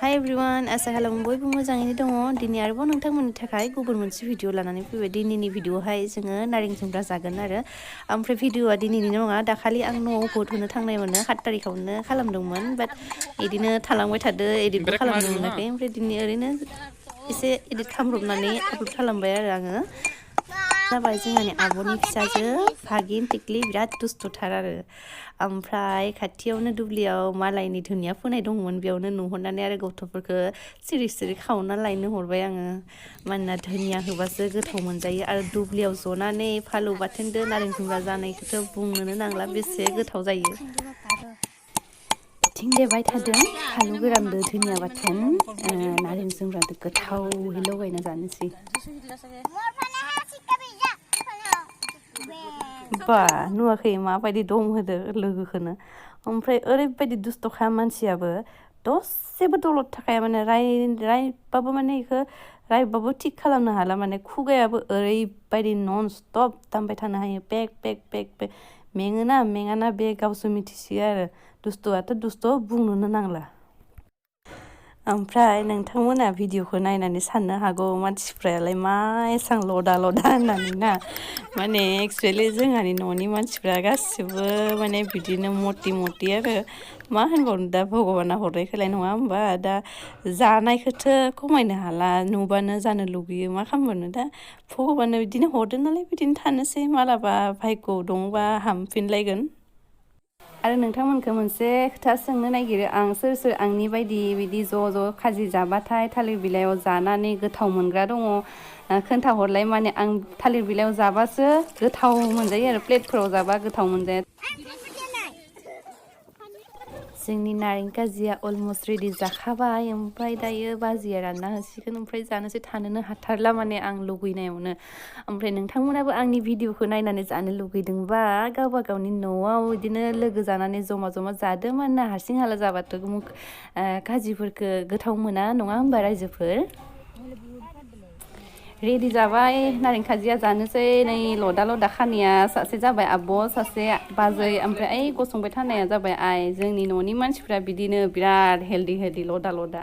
hi everyone आसा खालामो बयबो मोजाङैनो दङ दिनै आरोबाव नोंथांमोननि थाखाय गुबुन मोनसे भिडिअ लानानै फैबाय दिनैनि भिडिअआवहाय जोङो नारें जुमब्रा जागोन आरो ओमफ्राय भिडिअआ दिनैनि नङा दाखालि आं न'आव भट होनो थांनायमोन 7 तारिखावनो खालामदोंमोन बाट इदिनो थालांबाय थादो एडिटबो खालामनो मोनाखै ओमफ्राय दिनै ओरैनो एसे एडिट खालामब्रबनानै आपल'ड खालामबाय आरो आङो जाबाय जोंहानि आब'नि फिसाजो भागिन टिक्लि बिराद दुस्थुथार आरो ओमफ्राय खाथियावनो दुब्लियाव मालायनि धुनिया फोनाय दंमोन बेयावनो नुहरनानै आरो गथ'फोरखौ सिरि सिरि खावना लायनो हरबाय आङो मानोना धुनिया होबासो गोथाव मोनजायो आरो दुब्लियाव जनानै फालौ बाथोनदो नारें जुमब्रा जानायखौथ' बुंनोनो नांला बेसे गोथाव जायो थिं देबाय थादों फालौ गोरानदो धुनिया बाथोन नारें जुमब्रादो गोथावहै लगायना जानोसै बा नुवाखै माबायदि दम होदो लोगोखौनो ओमफ्राय ओरैबायदि दुस्थ'खा मानसियाबो दसेबो दलद थाखाया माने रायबाबो माने इखौ रायबाबो थिग खालामनो हाला माने खुगायाबो ओरैबायदि नन स्टप दामबाय थानो हायो पेक पेक पेक पेक मेङोना मेङाना बे गावसो मिथिसिगो आरो दुस्थ'आथ' दुस्थ' बुंनोनो नांला ओमफ्राय नोंथांमोना भिडिअखौ नायनानै साननो हागौ मानसिफ्रालाय मा एसां लदा लदा होननानै ना माने एक्सुवेलि जोंहानि न'नि मानसिफ्रा गासिबो माने बिदिनो मटि मटि आरो मा होनबावनो दा भगबाना हरनायखौलाय नङा होमबा दा जानायखौथ' खमायनो हाला नुबानो जानो लुगैयो मा खालामबावनो दा भगबाना बिदिनो हरदों नालाय बिदिनो थानोसै मालाबा भाग्य'आव दङबा हामफिनलायगोन आरो नोंथांमोनखौ मोनसे खोथा सोंनो नागिरो आं सोर सोर आंनि बायदि बिदि ज' खाजि जाबाथाय थालिर बिलाइयाव जानानै गोथाव मोनग्रा दङ खोन्थाहरलाय माने आं थालिर बिलाइयाव जाबासो गोथाव मोनजायो आरो प्लेटफोराव जाबा गोथाव मोनजाया जोंनि नारें खाजिया अलमस्ट रेडि जाखाबाय ओमफ्राय दायो बाजिया रानना होसिगोन ओमफ्राय जानोसै थानोनो हाथारला माने आं लुगैनायावनो ओमफ्राय नोंथांमोनाबो आंनि भिडिअखौ नायनानै जानो लुगैदोंबा गावबा गावनि न'आव बिदिनो लोगो जानानै जमा जमा जादो मानोना हारसिं हाला जाबाथ' खाजिफोरखौ गोथाव मोना नङा होमबा रायजोफोर रेडि जाबाय नारें खाजिया जानोसै नै लदा लदा खानाया सासे जाबाय आब' सासे बाजै ओमफ्राय ओइ गसंबाय थानाया जाबाय आइ जोंनि न'नि मानसिफ्रा बिदिनो बिराद हेल्दि लदा लदा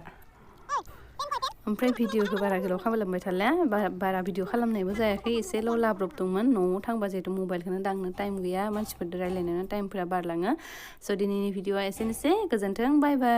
ओमफ्राय भिडिअखौ बारा गोलाव खालामबाय थाला बारा भिडिअ खालामनायबो जायाखै एसेल' लाब्रबदोंमोन न'आव थांबा जिहेतु मबाइलखौनो दांनो टाइम गैया मानसिफोरजों रायज्लायनोनो टाइमफोरा बारलाङो स' दिनैनि भिडिअआ एसेनोसै गोजोन्थों बाय बाय